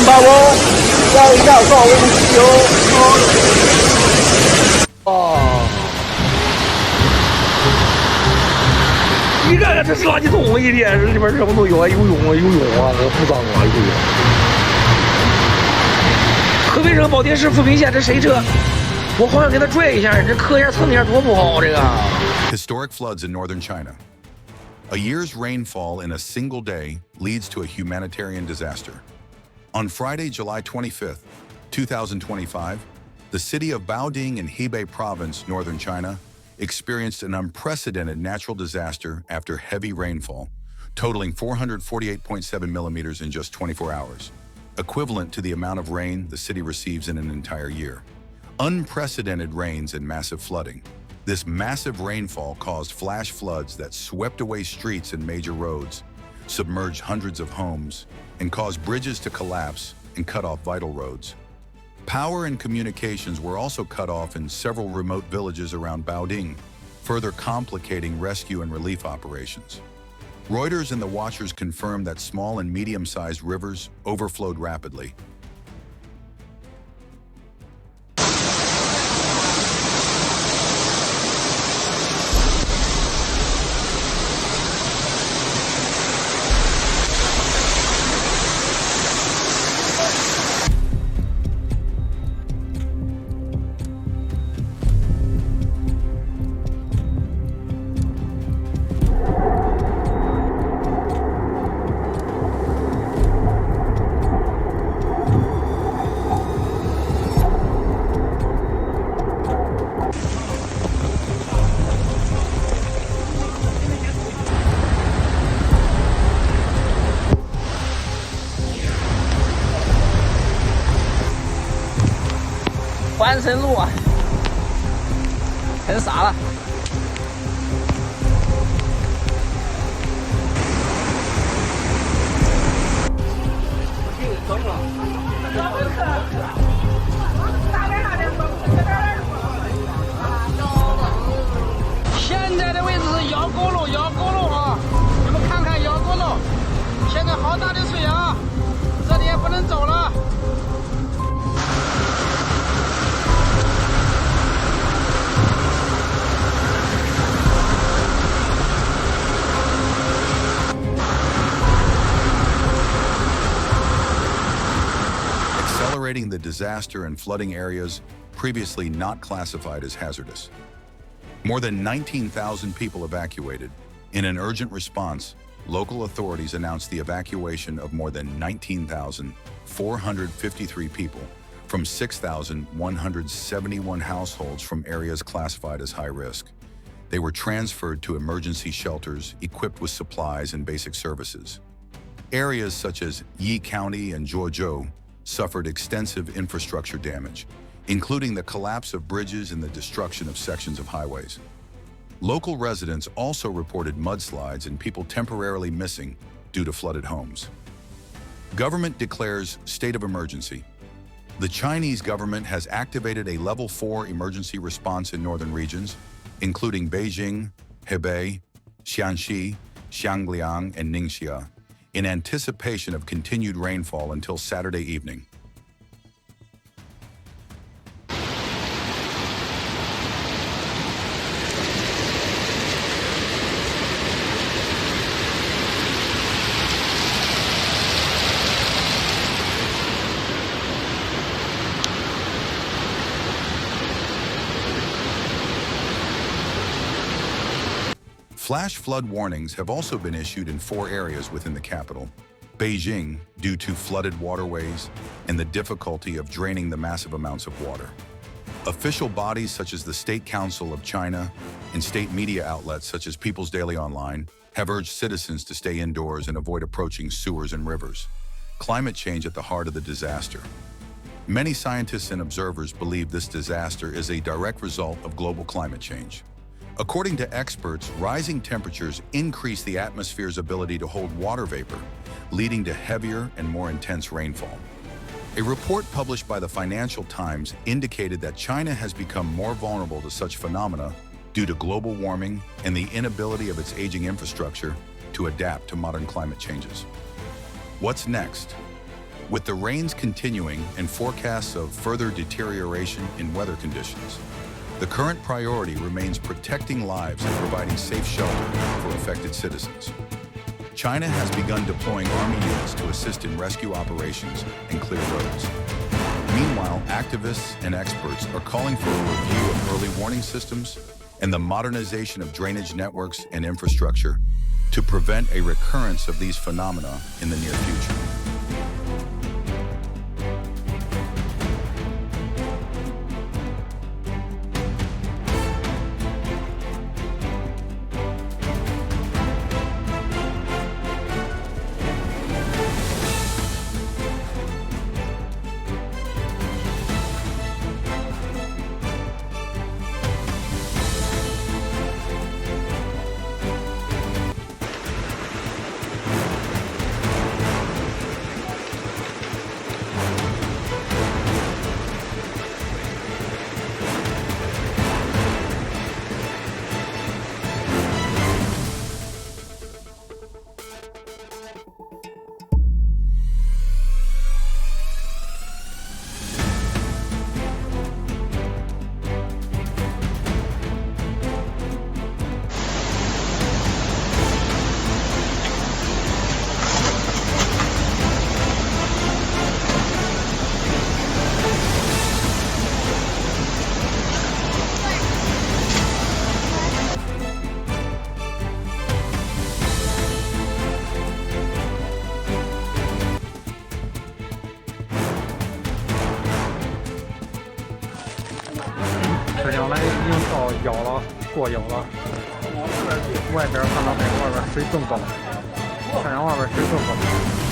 把我在亚造维修。哦，你看看这是垃圾桶，一天里边什么都有啊，游泳啊，不脏啊，游泳。河北省保定市富平县，这谁车？我好想给他拽一下，这磕一下蹭一下多不好，这个。Historic floods in northern China. A year's rainfall in a single day leads to a humanitarian disaster. On Friday, July 25th, 2025, the city of Baoding in Hebei Province, northern China, experienced an unprecedented natural disaster after heavy rainfall, totaling 448.7 millimeters in just 24 hours, equivalent to the amount of rain the city receives in an entire year. Unprecedented rains and massive flooding. This massive rainfall caused flash floods that swept away streets and major roads, submerged hundreds of homes, and caused bridges to collapse and cut off vital roads. Power and communications were also cut off in several remote villages around Baoding, further complicating rescue and relief operations. Reuters and the watchers confirmed that small and medium-sized rivers overflowed rapidly.环深路啊，很傻了。现在的位置是姚沟路啊，你们看看姚沟路，现在好大的水啊，这里也不能走了。Accelerating the disaster and flooding areas previously not classified as hazardous. More than 19,000 people evacuated. In an urgent response, local authorities announced the evacuation of more than 19,453 people from 6,171 households from areas classified as high risk. They were transferred to emergency shelters equipped with supplies and basic services. Areas such as Yi County and Zhuozhou suffered extensive infrastructure damage, including the collapse of bridges and the destruction of sections of highways. Local residents also reported mudslides and people temporarily missing due to flooded homes. Government declares state of emergency. The Chinese government has activated a level 4 emergency response in northern regions, including Beijing, Hebei, Xianxi, Xiangliang, and Ningxia, in anticipation of continued rainfall until Saturday evening. Flash flood warnings have also been issued in 4 areas within the capital. Beijing, due to flooded waterways and the difficulty of draining the massive amounts of water. Official bodies such as the State Council of China and state media outlets such as People's Daily Online have urged citizens to stay indoors and avoid approaching sewers and rivers. Climate change at the heart of the disaster. Many scientists and observers believe this disaster is a direct result of global climate change. According to experts, rising temperatures increase the atmosphere's ability to hold water vapor, leading to heavier and more intense rainfall. A report published by the Financial Times indicated that China has become more vulnerable to such phenomena due to global warming and the inability of its aging infrastructure to adapt to modern climate changes. What's next? With the rains continuing and forecasts of further deterioration in weather conditions, the current priority remains protecting lives and providing safe shelter for affected citizens. China has begun deploying army units to assist in rescue operations and clear roads. Meanwhile, activists and experts are calling for a review of early warning systems and the modernization of drainage networks and infrastructure to prevent a recurrence of these phenomena in the near future.沈阳呢已经到腰了，过腰了。外边看到没有？外边水更高，沈阳外边水更高。